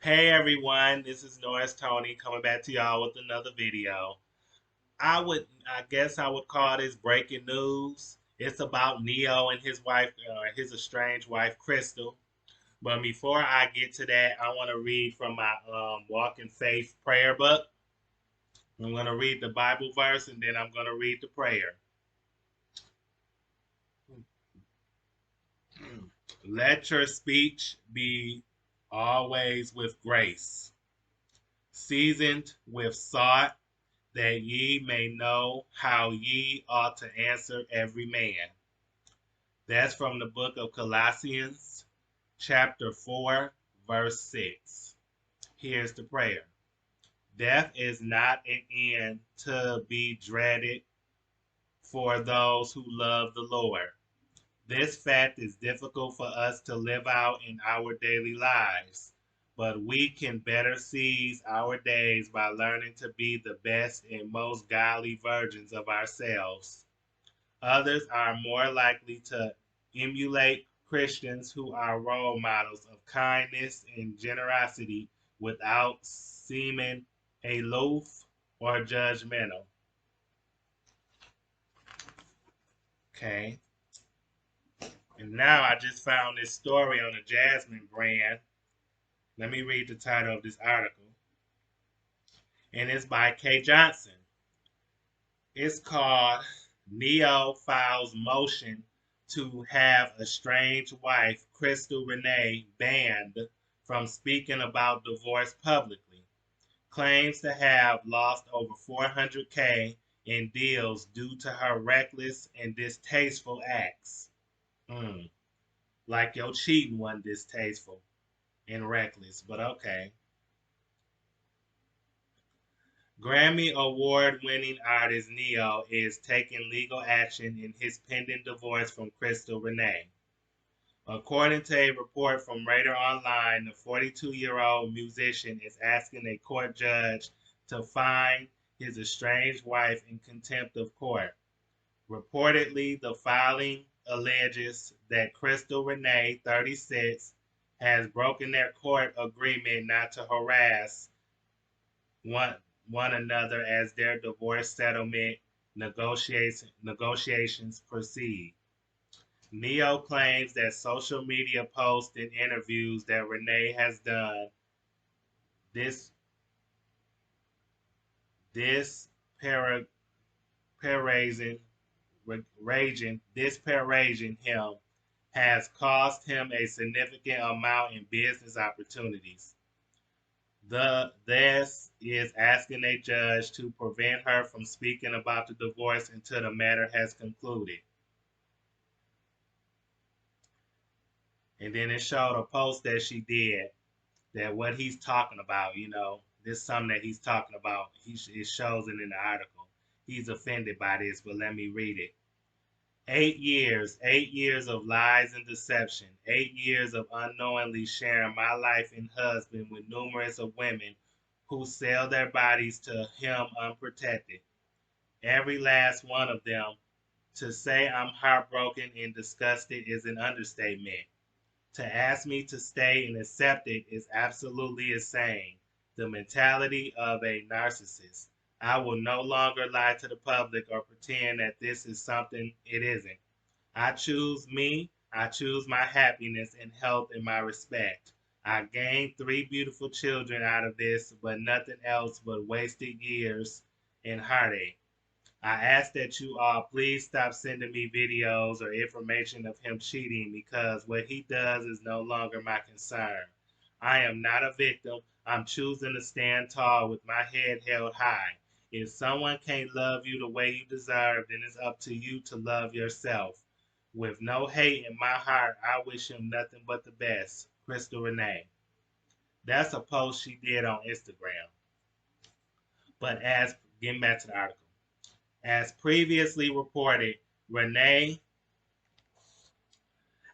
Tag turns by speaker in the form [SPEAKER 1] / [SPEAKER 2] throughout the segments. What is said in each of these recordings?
[SPEAKER 1] Hey everyone, this is Norris Tony coming back to y'all with another video. I guess I would call this breaking news. It's about Neo and his wife, his estranged wife, Crystal. But before I get to that, I want to read from my Walk in Faith prayer book. I'm going to read the Bible verse and then I'm going to read the prayer. Let your speech be always with grace, seasoned with salt, that ye may know how ye ought to answer every man. That's from the book of Colossians, chapter 4, verse 6. Here's the prayer. Death is not an end to be dreaded for those who love the Lord. This fact is difficult for us to live out in our daily lives, but we can better seize our days by learning to be the best and most godly versions of ourselves. Others are more likely to emulate Christians who are role models of kindness and generosity without seeming aloof or judgmental. Okay. And now I just found this story on the Jasmine brand. Let me read the title of this article. And it's by Kay Johnson. It's called Neo Files Motion to Have Estranged Wife Crystal Renay Banned from Speaking About Divorce Publicly. Claims to have lost over 400K in deals due to her reckless and distasteful acts. Like your cheating wasn't distasteful and reckless, but okay. Grammy Award winning artist Neo is taking legal action in his pending divorce from Crystal Renay. According to a report from Radar Online, the 42-year-old musician is asking a court judge to fine his estranged wife in contempt of court. Reportedly, the filing alleges that Crystal Renay, 36, has broken their court agreement not to harass one, one another as their divorce settlement negotiations proceed. Neo claims that social media posts and interviews that Renay has done this this para, paraging disparaging him has cost him a significant amount in business opportunities. This is asking a judge to prevent her from speaking about the divorce until the matter has concluded. And then it showed a post that she did that what he's talking about, this is something that he's talking about. It shows it in the article. He's offended by this, but let me read it. 8 years of lies and deception, 8 years of unknowingly sharing my life and husband with numerous of women who sell their bodies to him unprotected. Every last one of them. To say I'm heartbroken and disgusted is an understatement. To ask me to stay and accept it is absolutely insane. The mentality of a narcissist. I will no longer lie to the public or pretend that this is something it isn't. I choose me. I choose my happiness and health and my respect. I gained 3 beautiful children out of this, but nothing else but wasted years and heartache. I ask that you all please stop sending me videos or information of him cheating because what he does is no longer my concern. I am not a victim. I'm choosing to stand tall with my head held high. If someone can't love you the way you deserve, then it's up to you to love yourself. With no hate in my heart, I wish him nothing but the best. Crystal Renay. That's a post she did on Instagram. But as getting back to the article. As previously reported, Renay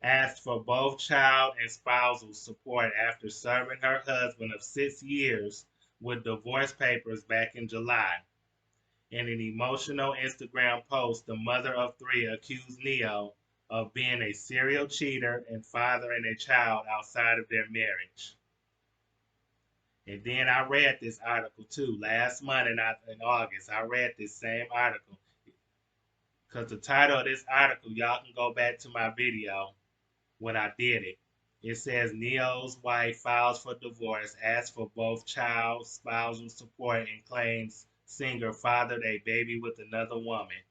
[SPEAKER 1] asked for both child and spousal support after serving her husband of 6 years with divorce papers back in July. In an emotional Instagram post, the mother of 3 accused Neo of being a serial cheater and fathering a child outside of their marriage. And then I read this article too last month in August. I read this same article because the title of this article, y'all can go back to my video when I did it. It says Neo's wife files for divorce, asks for both child spousal support, and claims singer fathered a baby with another woman.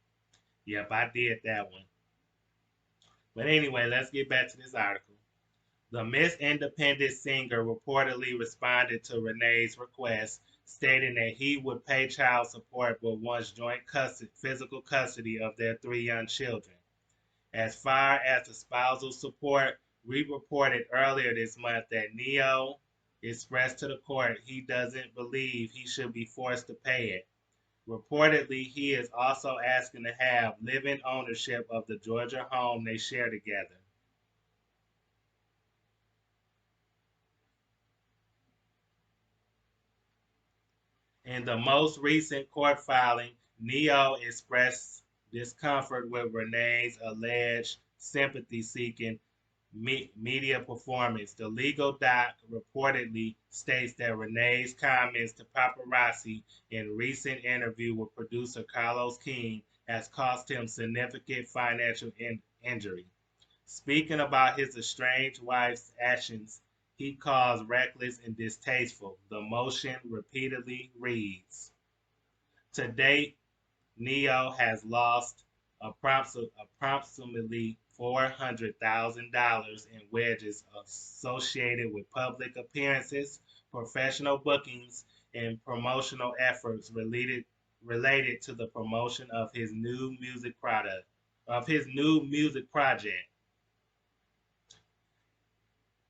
[SPEAKER 1] Yep, I did that one. But anyway, let's get back to this article. The Miss Independent singer reportedly responded to Renay's request, stating that he would pay child support but wants joint physical custody of their three young children. As far as the spousal support, we reported earlier this month that Neo expressed to the court he doesn't believe he should be forced to pay it. Reportedly, he is also asking to have living ownership of the Georgia home they share together. In the most recent court filing, Neo expressed discomfort with Renay's alleged sympathy-seeking media performance. The legal doc reportedly states that Renay's comments to paparazzi in recent interview with producer Carlos King has cost him significant financial injury. Speaking about his estranged wife's actions, he calls reckless and distasteful. The motion repeatedly reads. To date, Neo has lost approximately $400,000 in wages associated with public appearances, professional bookings, and promotional efforts related to the promotion of his new music project.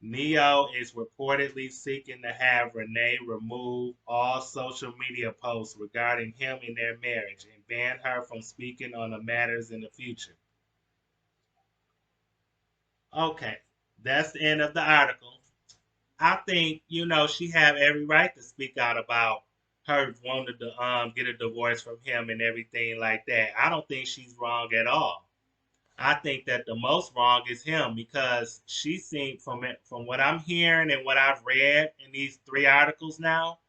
[SPEAKER 1] Neo is reportedly seeking to have Renay remove all social media posts regarding him and their marriage and ban her from speaking on the matters in the future. Okay, that's the end of the article. I think, she have every right to speak out about her wanting to get a divorce from him and everything like that. I don't think she's wrong at all. I think that the most wrong is him because she seemed from what I'm hearing and what I've read in these three articles now,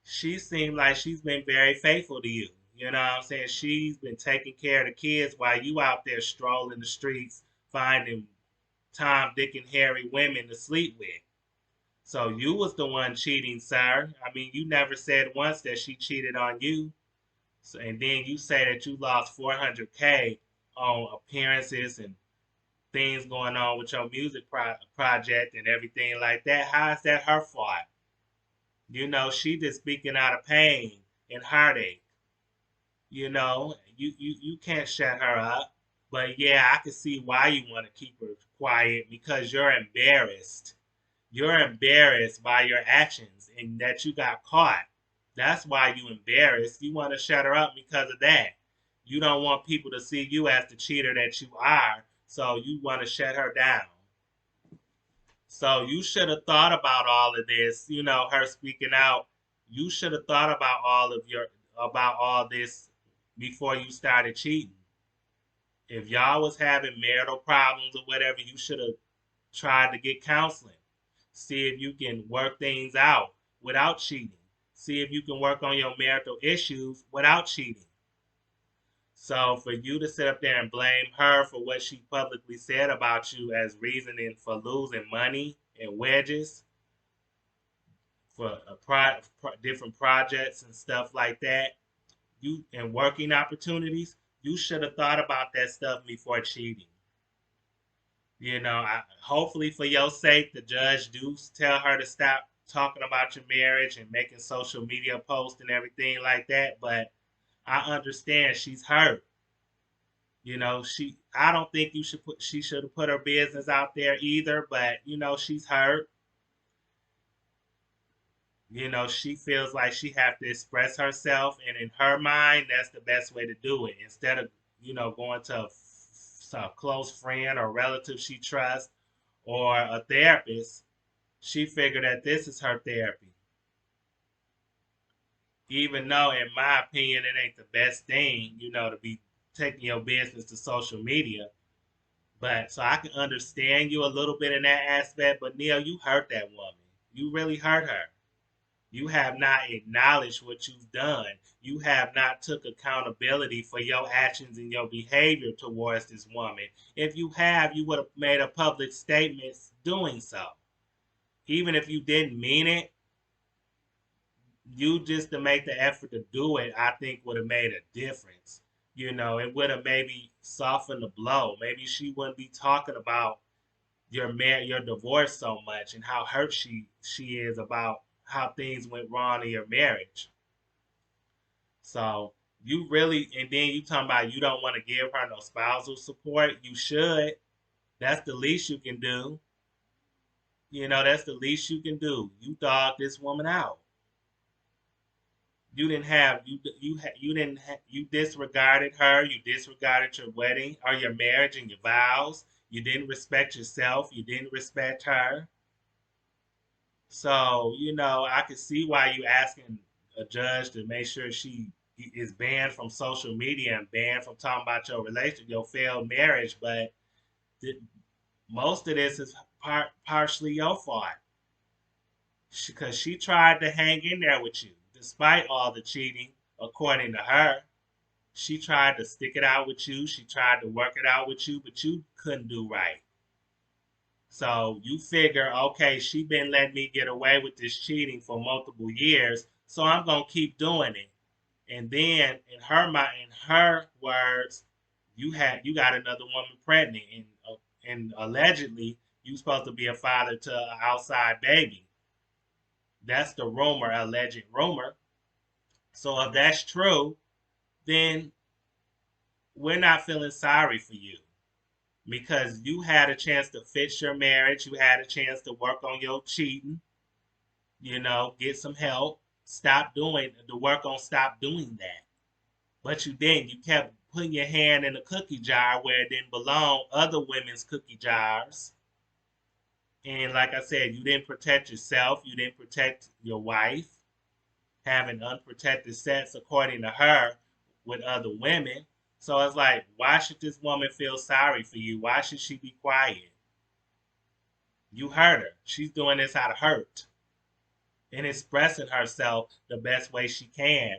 [SPEAKER 1] she seemed like she's been very faithful to you. You know what I'm saying? She's been taking care of the kids while you out there strolling the streets finding Tom, Dick, and Harry women to sleep with. So you was the one cheating, sir. I mean, you never said once that she cheated on you. So, and then you say that you lost 400K on appearances and things going on with your music project and everything like that. How is that her fault? She just speaking out of pain and heartache. You can't shut her up. But yeah, I can see why you want to keep her quiet because you're embarrassed. You're embarrassed by your actions and that you got caught. That's why you embarrassed. You want to shut her up because of that. You don't want people to see you as the cheater that you are, so you want to shut her down. So you should have thought about all of this, her speaking out. You should have thought about all this before you started cheating. If y'all was having marital problems or whatever, you should have tried to get counseling. See if you can work things out without cheating. See if you can work on your marital issues without cheating. So for you to sit up there and blame her for what she publicly said about you as reasoning for losing money and wages for different projects and stuff like that, you and working opportunities, you should have thought about that stuff before cheating. Hopefully for your sake, the judge do tell her to stop talking about your marriage and making social media posts and everything like that. But I understand she's hurt. I don't think she should have put her business out there either. But she's hurt. She feels like she have to express herself, and in her mind, that's the best way to do it. Instead of going to a close friend or relative she trusts or a therapist, she figured that this is her therapy. Even though, in my opinion, it ain't the best thing, to be taking your business to social media. But so I can understand you a little bit in that aspect. But Neil, you hurt that woman. You really hurt her. You have not acknowledged what you've done. You have not took accountability for your actions and your behavior towards this woman. If you have, you would have made a public statement doing so. Even if you didn't mean it, you just to make the effort to do it, I think would have made a difference. It would have maybe softened the blow. Maybe she wouldn't be talking about your divorce so much and how hurt she is about how things went wrong in your marriage. So you really, and then you talking about you don't want to give her no spousal support. You should. That's the least you can do. That's the least you can do. You dog this woman out. You didn't have you didn't you disregarded her. You disregarded your wedding or your marriage and your vows. You didn't respect yourself. You didn't respect her. So I could see why you asking a judge to make sure she is banned from social media and banned from talking about your relationship, your failed marriage. But th- most of this is partially your fault because she tried to hang in there with you despite all the cheating. According to her, she tried to stick it out with you. She tried to work it out with you, but you couldn't do right. So you figure, okay, she been letting me get away with this cheating for multiple years, so I'm gonna keep doing it. And then in her mind, in her words, you got another woman pregnant, and allegedly you supposed to be a father to an outside baby. That's the rumor, alleged rumor. So if that's true, then we're not feeling sorry for you because you had a chance to fix your marriage. You had a chance to work on your cheating, get some help. Stop doing the work on stop doing that. But you didn't. You kept putting your hand in a cookie jar where it didn't belong, other women's cookie jars. And like I said, you didn't protect yourself. You didn't protect your wife, having unprotected sex, according to her, with other women. So it's like, why should this woman feel sorry for you? Why should she be quiet? You hurt her. She's doing this out of hurt and expressing herself the best way she can.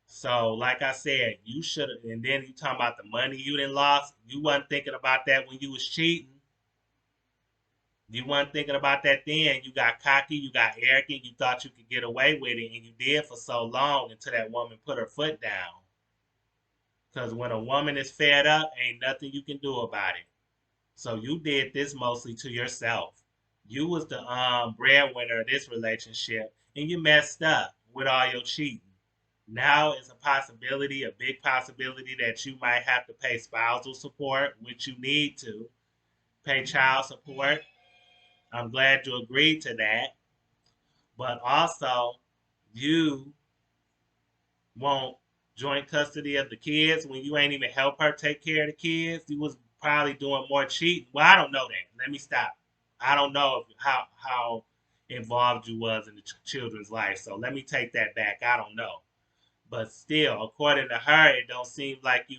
[SPEAKER 1] So, like I said, you should have. And then you talking about the money you didn't lost. You wasn't thinking about that when you was cheating. You weren't thinking about that then. You got cocky. You got arrogant. You thought you could get away with it, and you did for so long until that woman put her foot down. Because when a woman is fed up, ain't nothing you can do about it. So you did this mostly to yourself. You was the breadwinner of this relationship, and you messed up with all your cheating. Now is a possibility, a big possibility that you might have to pay spousal support, which you need to pay child support. I'm glad you agreed to that. But also, you want joint custody of the kids when you ain't even help her take care of the kids. You was probably doing more cheating. Well, I don't know that. Let me stop. I don't know how involved you was in the children's life. So let me take that back. I don't know. But still, according to her, it don't seem like you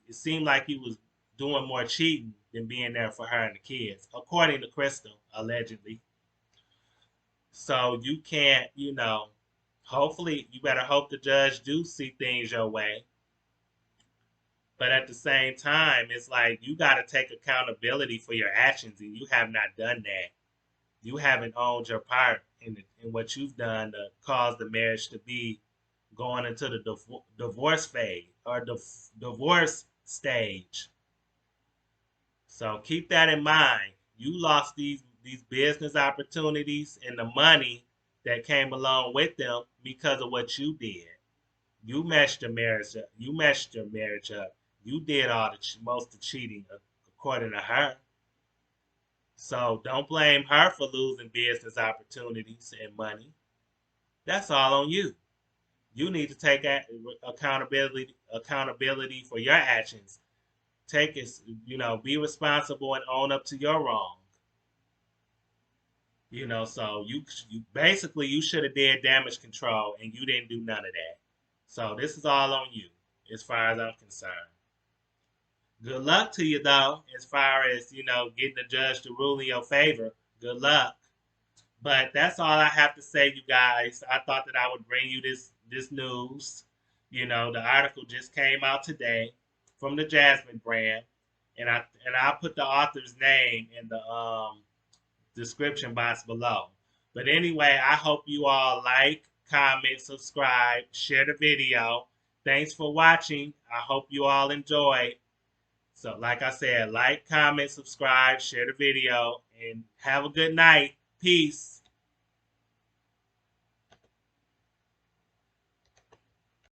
[SPEAKER 1] it seemed like you was doing more cheating than being there for her and the kids, according to Crystal, allegedly. So you can't, hopefully you better hope the judge do see things your way. But at the same time, it's like you gotta take accountability for your actions and you have not done that. You haven't owned your part in what you've done to cause the marriage to be going into the divorce phase or divorce stage. So keep that in mind. You lost these business opportunities and the money that came along with them because of what you did. You messed your marriage up. You messed your marriage up. You did all the most of the cheating, according to her. So don't blame her for losing business opportunities and money. That's all on you. You need to take accountability for your actions. Take it, be responsible and own up to your wrong. So you basically you should have did damage control and you didn't do none of that. So this is all on you, as far as I'm concerned. Good luck to you though, as far as getting the judge to rule in your favor. Good luck. But that's all I have to say, you guys. I thought that I would bring you this news. You know, the article just came out today from the Jasmine brand, and I'll put the author's name in the description box below. But anyway, I hope you all like, comment, subscribe, share the video. Thanks for watching. I hope you all enjoyed. So, like I said, like, comment, subscribe, share the video, and have a good night. Peace.